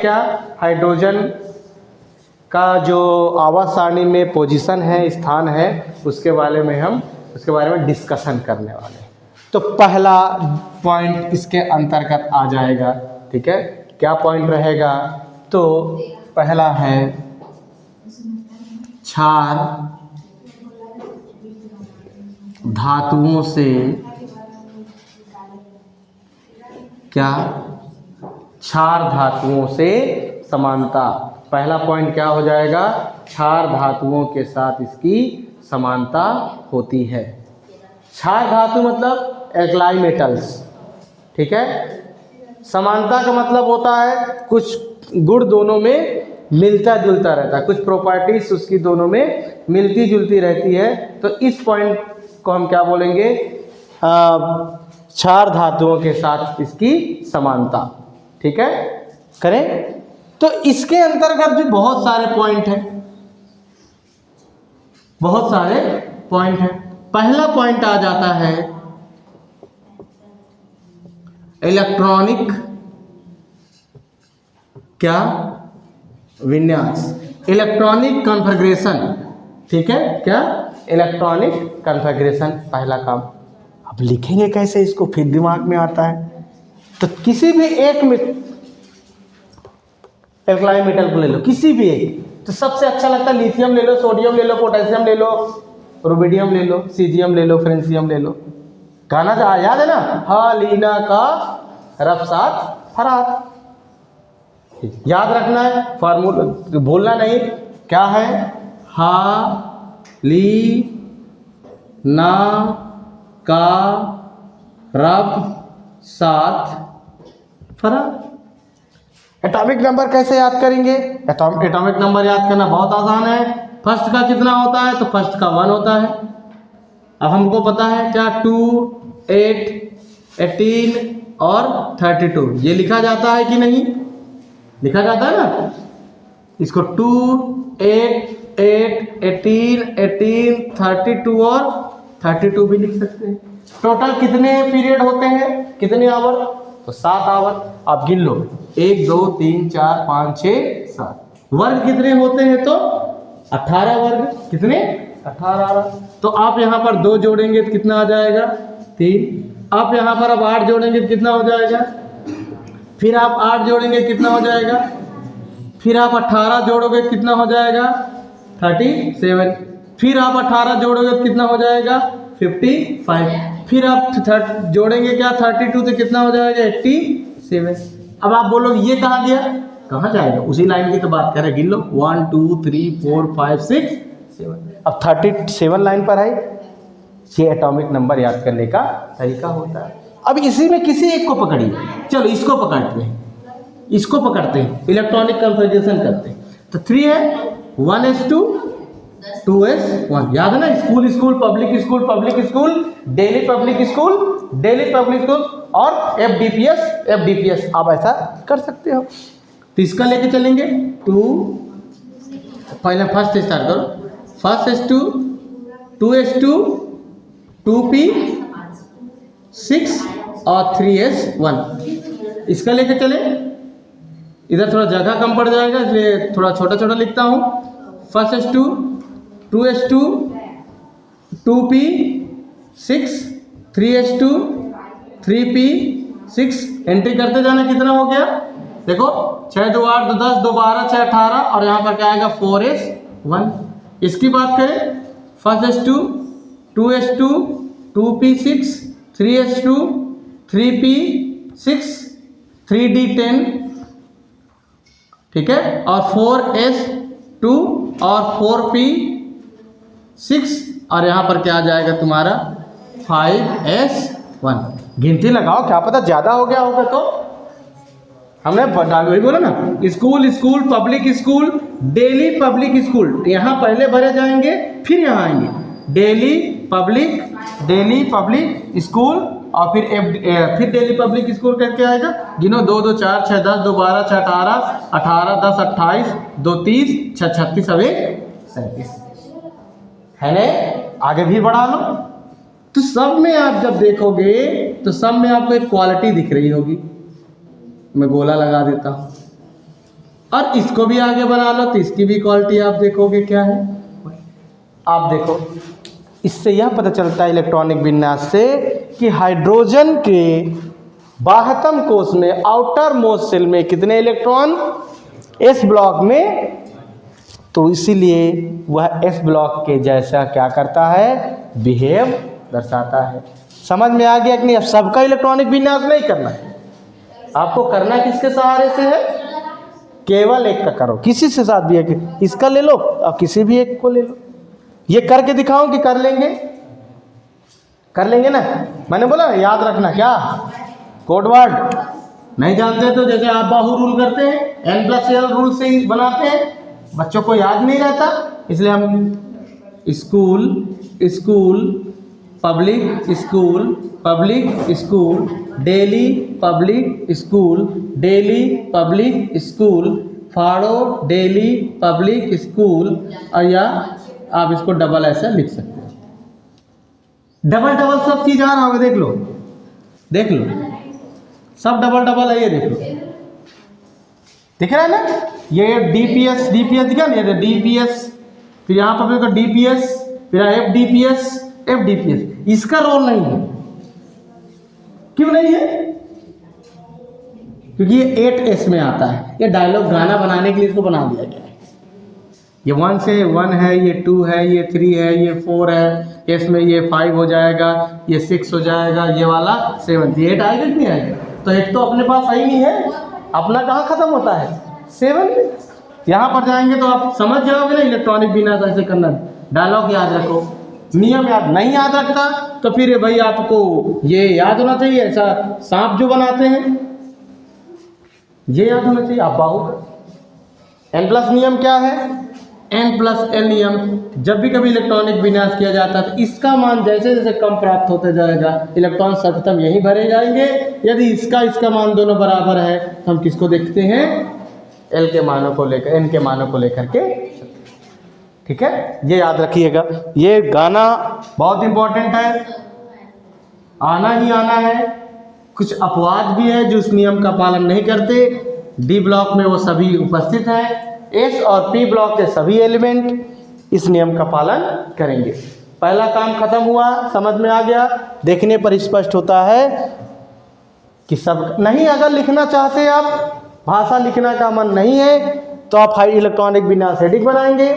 क्या, हाइड्रोजन का जो आवर्त सारणी में पोजीशन है, स्थान है, उसके बारे में डिस्कशन करने वाले हैं। तो पहला पॉइंट इसके अंतर्गत आ जाएगा। ठीक है, क्या पॉइंट रहेगा? तो पहला है क्षार धातुओं से क्या, क्षार धातुओं से समानता। पहला पॉइंट क्या हो जाएगा? क्षार धातुओं के साथ इसकी समानता होती है। क्षार धातु मतलब एल्कलाई मेटल्स। ठीक है, समानता का मतलब होता है कुछ गुण दोनों में मिलता जुलता रहता है, कुछ प्रॉपर्टीज उसकी दोनों में मिलती जुलती रहती है। तो इस पॉइंट को हम क्या बोलेंगे? क्षार धातुओं के साथ इसकी समानता। ठीक है, करें। तो इसके अंतर्गत भी बहुत सारे पॉइंट हैं, बहुत सारे पॉइंट हैं। पहला पॉइंट आ जाता है इलेक्ट्रॉनिक क्या विन्यास, इलेक्ट्रॉनिक कॉन्फ़िगरेशन। ठीक है, क्या? इलेक्ट्रॉनिक कॉन्फ़िगरेशन पहला काम। अब लिखेंगे कैसे इसको, फिर दिमाग में आता है। तो किसी भी एक में एल्कलाई मेटल को ले लो, किसी भी एक। तो सबसे अच्छा लगता है लिथियम ले लो, सोडियम ले लो, पोटेशियम ले लो, रुबिडियम ले लो, सीजियम ले लो, फ्रेंसियम ले लो। गाना जो याद है ना, हालीना का रफ्सात फरात। याद रखना है, फार्मूला भूलना नहीं। क्या है? हा ली ना का रब सात फरात। एटॉमिक नंबर कैसे याद करेंगे? एटॉमिक नंबर याद करना बहुत आसान है। फर्स्ट का कितना होता है? तो फर्स्ट का 1 होता है। अब हमको पता है क्या, 2, 8, 18 और 32 ये लिखा जाता है कि नहीं? लिखा जाता है ना। इसको 2, 8, 8, 18, 18, 32 और 32 भी लिख सकते हैं। टोटल कितने पीरियड होते हैं, कितने आवर? तो 7 आवर। आप गिन लो, 1, 2, 3, 4, 5, 6, 7। वर्ग कितने होते हैं? तो 18 वर्ग। कितने? 18। तो आप यहाँ पर 2 जोड़ेंगे तो कितना आ जाएगा? 3। आप यहाँ पर अब 8 जोड़ेंगे तो कितना हो जाएगा? फिर आप 8 जोड़ेंगे कितना हो जाएगा? फिर आप 18 जोड़ोगे कितना हो जाएगा? 37। फिर आप 18 जोड़ोगे तो कितना हो जाएगा? 55। फिर आप जोड़ेंगे क्या 32 तो कितना हो जाएगा? 87। अब आप बोलो ये कहाँ गया, कहाँ जाएगा? उसी लाइन की तो बात करें, गिन लो 1, 2, 3, 4, 5, 6, 7। अब 37 लाइन पर है। ये एटॉमिक नंबर याद करने का तरीका होता है। अब इसी में किसी एक को पकड़िए। चलो इसको पकड़ते हैं, इसको पकड़ते हैं, इलेक्ट्रॉनिक कॉन्फ़िगरेशन करते हैं। तो 3 है, 1s2, 2s1। याद है ना, school school, public school, public school, Delhi public school, Delhi public school और एफडीपीएस। आप ऐसा कर सकते हो। तो इसका लेके चलेंगे 2, पहले फर्स्ट स्टार्ट करो। फर्स्ट s2, 2s2, 2p, 6 और 3s1। इसका लेके चले। इधर थोड़ा जगह कम पड़ जाएगा इसलिए थोड़ा छोटा छोटा लिखता हूँ। First s2, 2s2, 2p, 6, 3s2, 3p, 6। Entry करते जाना। कितना हो गया देखो, 6, 2, 8, 2, 10, 2, 12, 6, 18 और यहाँ पर क्या आएगा 4s1। इसकी बात करें, first s2, 2s2, 2p6, 3s2, 3p6, 3d10। ठीक है, और 4s2 और 4p6 और यहाँ पर क्या आ जाएगा तुम्हारा 5s1। गिनती लगाओ, क्या पता ज़्यादा हो गया होगा। तो हमने वही बोला ना, school school, public school, Delhi public school. यहाँ पहले भरे जाएंगे फिर यहाँ आएंगे। डेली पब्लिक स्कूल और फिर डेली पब्लिक स्कूल करके आएगा। गिनो 2, 2, 4, 6, 10, 2, 12, 6, 18, 18, 10, 28, 2, 30, 6, 36, 37 है ना। आगे भी बढ़ा लो। तो सब में आप जब देखोगे तो सब में आपको एक क्वालिटी दिख रही होगी। मैं गोला लगा देता हूँ। और इसको भी आगे बना लो तो इसकी भी क्वालिटी आप देखोगे क्या है। आप देखो, इससे यह पता चलता है इलेक्ट्रॉनिक विन्यास से कि हाइड्रोजन के बाह्यतम कोश में आउटर मोस्ट शेल में कितने इलेक्ट्रॉन, एस ब्लॉक में, तो इसीलिए वह एस ब्लॉक के जैसा क्या करता है, बिहेव दर्शाता है। समझ में आ गया कि नहीं? अब सबका इलेक्ट्रॉनिक विन्यास नहीं करना है, आपको करना किसके सहारे से है, केवल एक का करो, किसी से साथ भी है कि इसका ले लो और किसी भी एक को ले लो। ये करके दिखाओ कि कर लेंगे, कर लेंगे ना। मैंने बोला याद रखना, क्या कोड वर्ड नहीं जानते तो जैसे आप बाहु रूल करते हैं, N+L रूल से ही बनाते हैं, बच्चों को याद नहीं रहता, इसलिए हम school school public school public school Delhi public school Delhi public school फाड़ो डेली पब्लिक स्कूल, और या आप इसको डबल ऐसा लिख सकते हैं। डबल डबल सब चीज आ रहा होगा, देख लो देख लो, सब डबल डबल है, ये देख लो, दिख रहा है ना। ये डीपीएस डीपीएस दिखा ना, ये डीपीएस, फिर यहाँ पर डीपीएस, फिर एफडीपीएस एफडीपीएस, इसका रोल नहीं है। क्यों नहीं है? क्योंकि ये 8S में आता है, ये डायलॉग गाना बनाने के लिए इसको बना दिया गया है। ये 1 से 1 है, ये 2 है, ये 3 है, ये 4 है, इसमें ये 5 हो जाएगा, ये 6 हो जाएगा, ये वाला 7, 8 आएगा कि नहीं आएगा? तो 8 तो अपने पास ही नहीं है, अपना कहाँ खत्म होता है, 7 में। यहाँ पर जाएंगे तो आप समझ जाओगे ना इलेक्ट्रॉनिक विन्यास ऐसे करना। डायलॉग याद रखो, नियम याद नहीं याद रखता तो फिर भाई आपको ये याद होना चाहिए, ऐसा सांप जो बनाते हैं ये याद होना चाहिए। आप बाहु N+ नियम क्या है, N+L नियम, जब भी कभी इलेक्ट्रॉनिक विन्यास किया जाता है तो इसका मान जैसे जैसे कम प्राप्त होते जाएगा, इलेक्ट्रॉन सर्वप्रथम यहीं भरे जाएंगे। यदि इसका मान दोनों बराबर है तो हम किसको देखते हैं, L के मानों को लेकर, N के मानों को लेकर के। ठीक है, ये याद रखिएगा, ये गाना बहुत इंपॉर्टेंट है, आना ही आना है। कुछ अपवाद भी है जो इस नियम का पालन नहीं करते। डी ब्लॉक में वो सभी उपस्थित हैं, एस और पी ब्लॉक के सभी एलिमेंट इस नियम का पालन करेंगे। पहला काम खत्म हुआ, समझ में आ गया। देखने पर स्पष्ट होता है कि सब नहीं, अगर लिखना चाहते आप, भाषा लिखना का मन नहीं है तो आप हाई इलेक्ट्रॉनिक विन्यास हेडिंग बनाएंगे,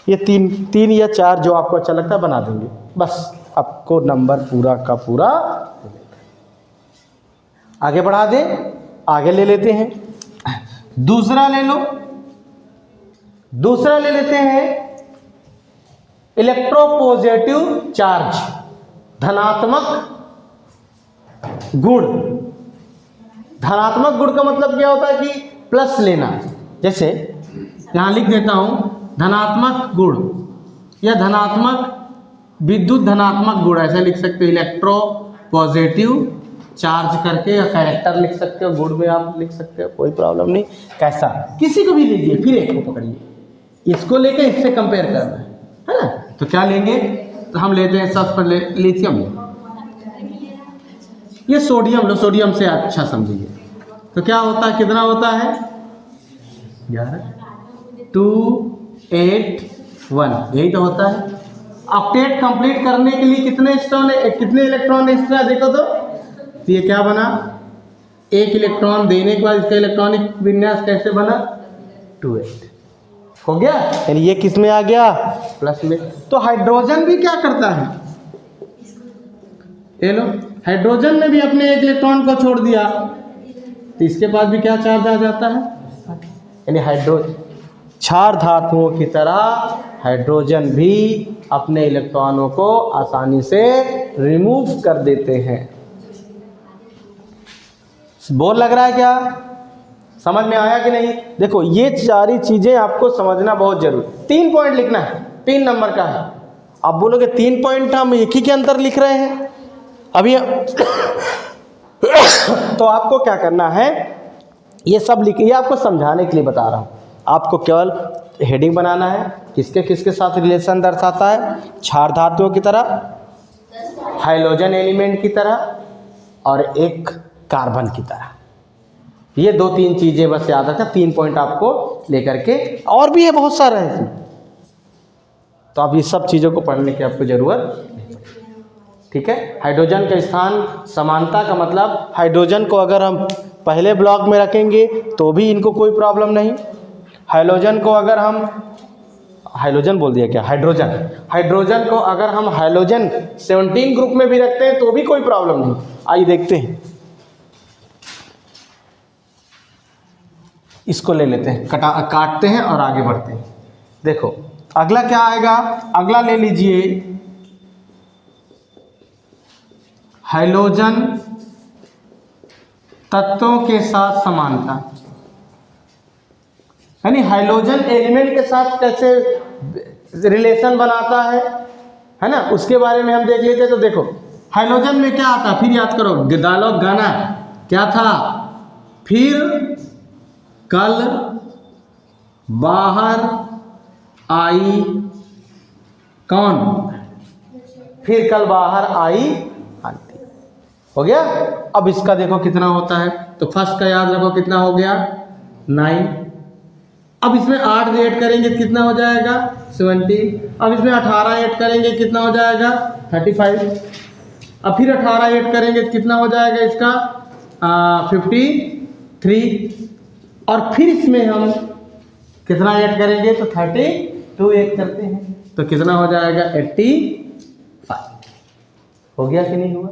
ये तीन या 4 जो आपको अच्छा लगता है बना देंगे, बस आपको नंबर पूरा का पूरा। आगे बढ़ा दें, आगे ले लेते हैं, दूसरा ले लो, दूसरा ले लेते हैं इलेक्ट्रोपॉजिटिव चार्ज, धनात्मक गुण। धनात्मक गुण का मतलब क्या होता है कि प्लस लेना। जैसे यहां लिख देता हूं धनात्मक गुण या धनात्मक विद्युत धनात्मक गुण, ऐसा लिख सकते हो, इलेक्ट्रो पॉजिटिव चार्ज करके, या कैरेक्टर लिख सकते हो, गुण में आप लिख सकते हो, कोई प्रॉब्लम नहीं। कैसा, किसी को भी लीजिए, फिर एक को पकड़िए, इसको लेके इससे कंपेयर करना है ना। तो क्या लेंगे, तो हम लेते हैं सबसे पहले लिथियम, ये सोडियम लो, सोडियम से अच्छा समझिए। तो क्या होता है, कितना होता है, 11 2 8 1, यही तो होता है। ऑक्टेट कंप्लीट करने के लिए कितने कितने इलेक्ट्रॉन एक्स्ट्रा देखो तो ये क्या बना, 1 इलेक्ट्रॉन देने के बाद इसका इलेक्ट्रॉनिक विन्यास कैसे बना, 2s हो गया, यानी ये किस में आ गया, प्लस में। तो हाइड्रोजन भी क्या करता है, ये लो, हाइड्रोजन ने भी अपने 1 इलेक्ट्रॉन को छोड़ दिया तो इसके पास भी क्या चार्ज आ जाता है, यानी हाइड्रोजन, क्षार धातुओं की तरह हाइड्रोजन भी अपने इलेक्ट्रॉनों को आसानी से रिमूव कर देते हैं। बोर लग रहा है क्या, समझ में आया कि नहीं? देखो ये सारी चीजें आपको समझना बहुत जरूरी। 3 पॉइंट लिखना है, 3 नंबर का है। आप बोलोगे 3 पॉइंट हम एक ही के अंदर लिख रहे हैं अभी तो आपको क्या करना है, ये सब लिख, ये आपको समझाने के लिए बता रहा हूँ। आपको केवल हेडिंग बनाना है, किसके किसके साथ रिलेशन दर्शाता है, क्षार धातुओं की तरह, हाइड्रोजन एलिमेंट की तरह, और एक कार्बन की तरह। ये 2-3 चीज़ें बस याद रखना, 3 पॉइंट आपको लेकर के, और भी है बहुत सारा है इसमें, तो अब ये सब चीज़ों को पढ़ने की आपको ज़रूरत नहीं। ठीक है। हाइड्रोजन का स्थान समानता का मतलब हाइड्रोजन को अगर हम पहले ब्लॉक में रखेंगे तो भी इनको कोई प्रॉब्लम नहीं। हाइड्रोजन को अगर हम हाइड्रोजन बोल दिया क्या, हाइड्रोजन को अगर हम हाइड्रोजन 17 ग्रुप में भी रखते हैं तो भी कोई प्रॉब्लम नहीं। आइए देखते हैं, इसको ले लेते हैं, काटते हैं और आगे बढ़ते हैं। देखो अगला क्या आएगा, अगला ले लीजिए हाइड्रोजन तत्वों के साथ समानता, यानी हाइड्रोजन एलिमेंट के साथ कैसे रिलेशन बनाता है ना, उसके बारे में हम देख लेते हैं। तो देखो हाइड्रोजन में क्या आता है, फिर याद करो, डायलॉग गाना क्या था, फिर कल बाहर आई कौन, फिर कल बाहर आई आंटी, हो गया। अब इसका देखो कितना होता है, तो फर्स्ट का याद रखो कितना हो गया 9। अब इसमें 8 ऐड करेंगे कितना हो जाएगा 70। अब इसमें 18 ऐड करेंगे कितना हो जाएगा 35। अब फिर 18 ऐड करेंगे कितना हो जाएगा इसका 53। और फिर इसमें हम कितना ऐड करेंगे तो 32 ऐड करते हैं, तो कितना हो जाएगा 85। हो गया कि नहीं हुआ।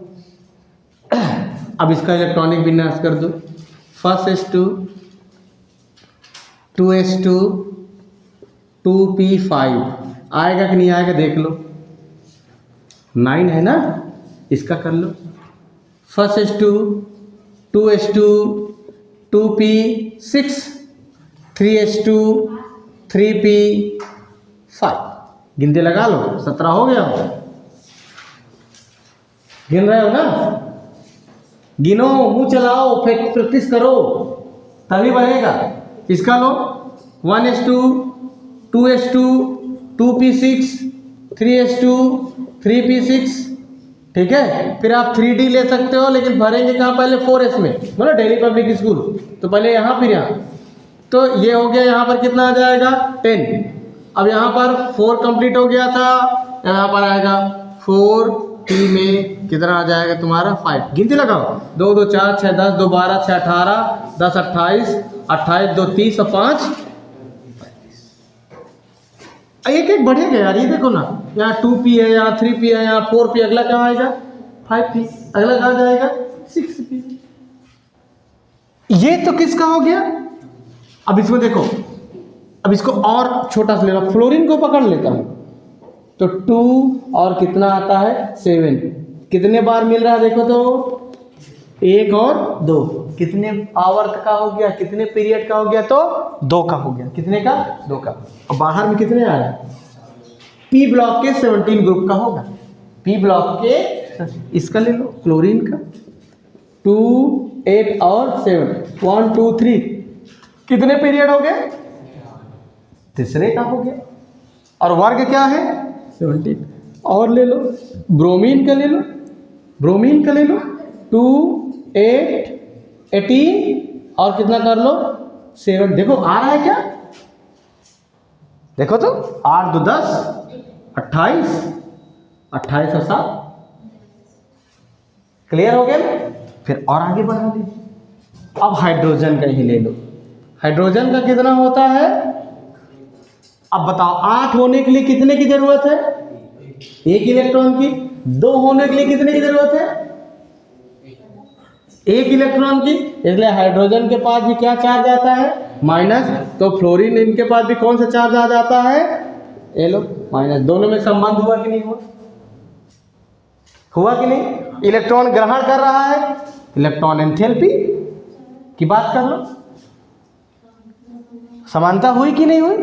अब इसका इलेक्ट्रॉनिक विन्यास कर दो, फर्स्ट S2 2S2 2p5 आएगा कि नहीं आएगा देख लो, 9 है ना, इसका कर लो, first S2 2S2 2p6 3S2 3p5, गिनते लगा लो 17 हो गया। गिन रहे हो ना, गिनो, मुंह चलाओ, प्रैक्टिस करो तभी बनेगा। इसका लो 1S2 2S2 2p6 3S2 3p6, ठीक है। फिर आप 3D ले सकते हो, लेकिन भरेंगे कहाँ पहले 4S में, बोलो दिल्ली पब्लिक स्कूल, तो पहले यहाँ फिर यहाँ, तो ये हो गया यहाँ पर कितना आ जाएगा 10। अब यहाँ पर 4 कंप्लीट हो गया था, यहाँ पर आएगा 4p में कितना आ जाएगा तुम्हारा 5, गिनती लगाओ 2 2 4 6 10 2 12 6 18 10 28 28 2 30 और 5 एक एक बढ़ेगा यार, ये देखो ना, यहाँ 2p है, यहाँ 3p है, यहाँ 4p, अगला क्या आएगा 5p, अगला कहाँ जाएगा 6p। ये तो किसका हो गया। अब इसमें देखो, अब इसको और छोटा सा ले लो, फ्लोरीन को पकड़ लेता हूँ, तो 2 और कितना आता है 7, कितने बार मिल रहा है देखो तो 1 और 2, कितने आवर्त का हो गया, कितने पीरियड का हो गया तो 2 का हो गया, कितने का 2 का। और बाहर में कितने आ रहा है, पी ब्लॉक के 17 ग्रुप का होगा, पी ब्लॉक के, इसका ले लो क्लोरीन का 2 8 और 7 1 2 3, कितने पीरियड हो गए, तीसरे का हो गया। और वर्ग क्या है 17। और ले लो ब्रोमीन का, ले लो ब्रोमीन का, ले लो 2 8 18 और कितना कर लो 7, देखो आ रहा है क्या, देखो तो 8 2 10 28 28 और 7, क्लियर हो गया ना। फिर और आगे बढ़ा दीजिए। अब हाइड्रोजन का ही ले लो, हाइड्रोजन का कितना होता है, अब बताओ 8 होने के लिए कितने की जरूरत है, 1 इलेक्ट्रॉन की। 2 होने के लिए कितने की जरूरत है, 1 इलेक्ट्रॉन की। इसलिए हाइड्रोजन के पास भी क्या चार्ज आता है माइनस, तो फ्लोरीन इनके पास भी कौन सा चार्ज आ जाता है, ये लो माइनस। दोनों में संबंध हुआ कि नहीं हुआ, हुआ कि नहीं, इलेक्ट्रॉन ग्रहण कर रहा है, इलेक्ट्रॉन एंथैल्पी की बात कर लो, समानता हुई कि नहीं हुई,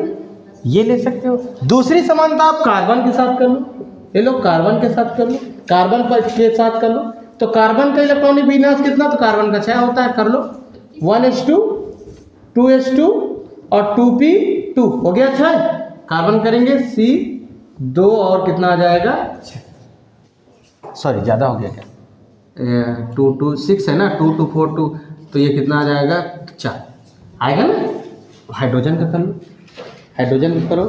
ये ले सकते हो। दूसरी समानता आप कार्बन के साथ कर लो, ये लो कार्बन के साथ कर लो, कार्बन पर के साथ कर लो, तो कार्बन का इलेक्ट्रॉनिक विन्यास कितना, तो कार्बन का 6 होता है, कर लो 1s2 2s2 और 2p2 हो गया 6, कार्बन करेंगे C2 और कितना आ जाएगा 6, सॉरी ज़्यादा हो गया क्या, 2 2 6 है ना, 2 2 4 2, तो ये कितना आ जाएगा 4 आएगा ना। हाइड्रोजन का कर लो, हाइड्रोजन का करो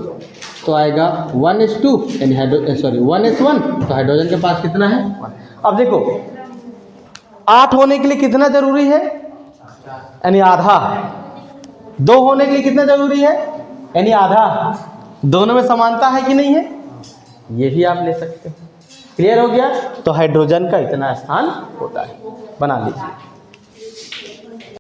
तो आएगा 1s2 यानी 1s1, तो हाइड्रोजन के पास कितना है 1। अब देखो 8 होने के लिए कितना जरूरी है यानी आधा, 2 होने के लिए कितना जरूरी है यानी आधा, दोनों में समानता है कि नहीं है, ये भी आप ले सकते हो। क्लियर हो गया। तो हाइड्रोजन का इतना स्थान होता है, बना लीजिए।